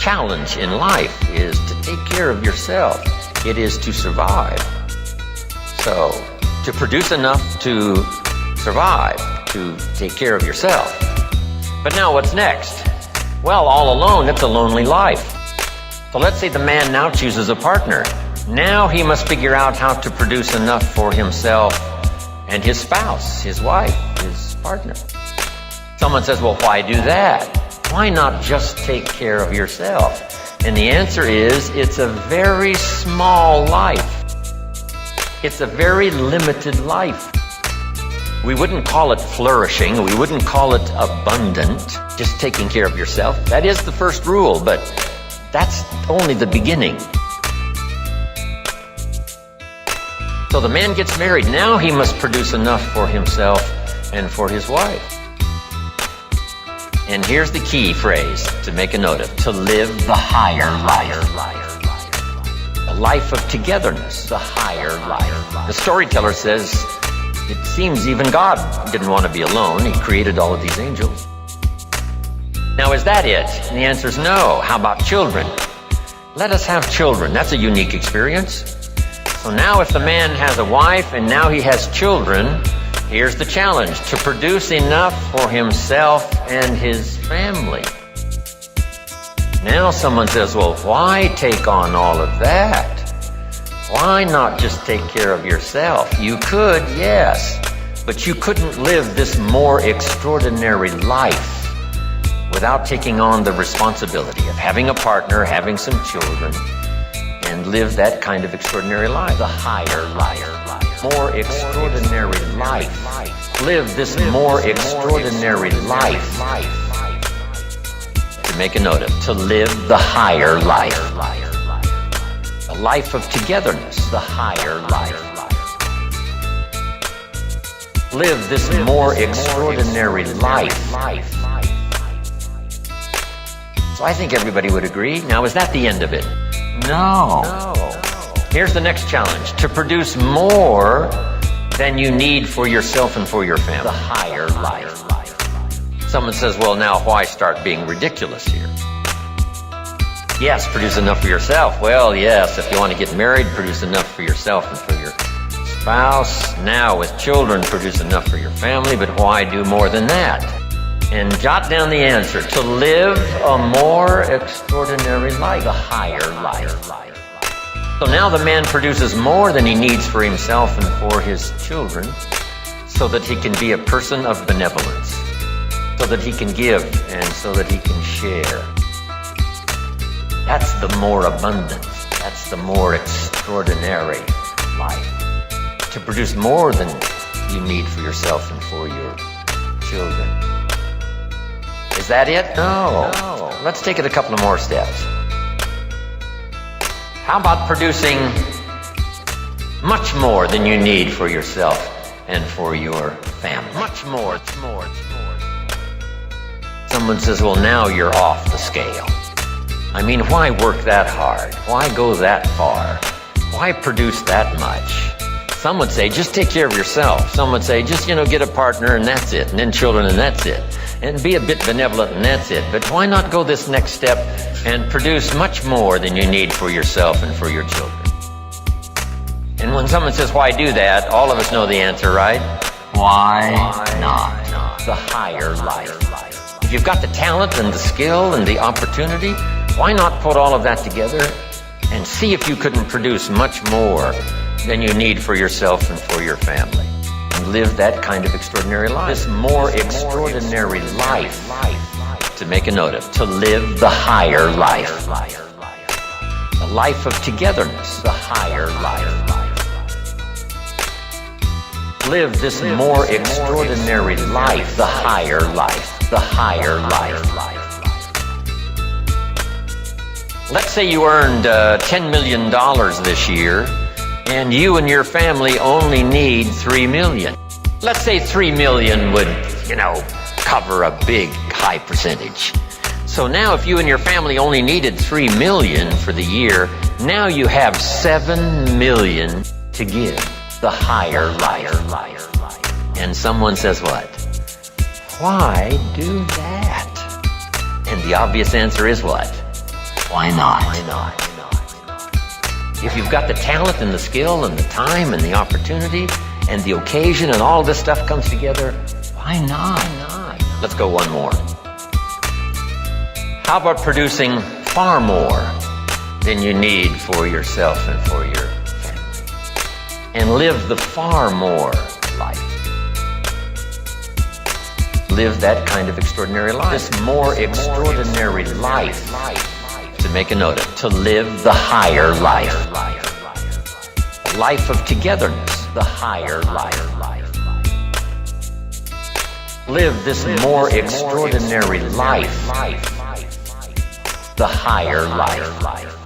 challenge in life is to take care of yourself. It is to survive. So, to produce enough to survive, to take care of yourself. But now what's next? Well, all alone, it's a lonely life. So let's say the man now chooses a partner. Now he must figure out how to produce enough for himself and his spouse, his wife, his partner. Someone says, well, why do that? Why not just take care of yourself? And the answer is, it's a very small life. It's a very limited life. We wouldn't call it flourishing. We wouldn't call it abundant, just taking care of yourself. That is the first rule, but that's only the beginning. So the man gets married. Now he must produce enough for himself and for his wife. And here's the key phrase to make a note of: to live the higher life. A life of togetherness, the higher life. The storyteller says, it seems even God didn't want to be alone. He created all of these angels. Now, is that it? And the answer is no. How about children? Let us have children. That's a unique experience. So now if the man has a wife and now he has children, here's the challenge: to produce enough for himself and his family. Now someone says, well, why take on all of that? Why not just take care of yourself? You could, yes, but you couldn't live this more extraordinary life without taking on the responsibility of having a partner, having some children, and live that kind of extraordinary life. The higher life. More extraordinary life. Live this more extraordinary life. To make a note of, to live the higher life. A life of togetherness, the higher life. Live this more extraordinary life. So I think everybody would agree. Now, is that the end of it? No. Here's the next challenge: to produce more than you need for yourself and for your family. The higher life. Someone says, well, now why start being ridiculous here? Yes, produce enough for yourself. Well, yes, if you want to get married, produce enough for yourself and for your spouse. Now, with children, produce enough for your family, but why do more than that? And jot down the answer: to live a more extraordinary life, the higher life. So now the man produces more than he needs for himself and for his children, so that he can be a person of benevolence, so that he can give and so that he can share. That's the more abundant, that's the more extraordinary life. To produce more than you need for yourself and for your children. Is that it? No. Let's take it a couple of more steps. How about producing much more than you need for yourself and for your family? Much more. Someone says, well, now you're off the scale. I mean, why work that hard? Why go that far? Why produce that much? Some would say, just take care of yourself. Some would say, just, get a partner and that's it. And then children and that's it. And be a bit benevolent and that's it. But why not go this next step and produce much more than you need for yourself and for your children? And when someone says, why do that? All of us know the answer, right? Why not? The higher life. If you've got the talent and the skill and the opportunity, why not put all of that together and see if you couldn't produce much more than you need for yourself and for your family, and live that kind of extraordinary life. This more extraordinary life, to make a note of, to live the higher life. A life of togetherness, the higher life. Live this more extraordinary life, the higher life, the higher life. Let's say you earned $10 million this year, and you and your family only need $3 million. Let's say $3 million would, cover a big, high percentage. So now if you and your family only needed $3 million for the year, now you have $7 million to give. The higher life. And someone says what? Why do that? And the obvious answer is what? Why not? If you've got the talent and the skill and the time and the opportunity and the occasion and all this stuff comes together, why not? Let's go one more. How about producing far more than you need for yourself and for your family? And live the far more life. Live that kind of extraordinary life. This more extraordinary life. To make a note of, to live the higher life. A life of togetherness, the higher life. Live this more extraordinary life. The higher life.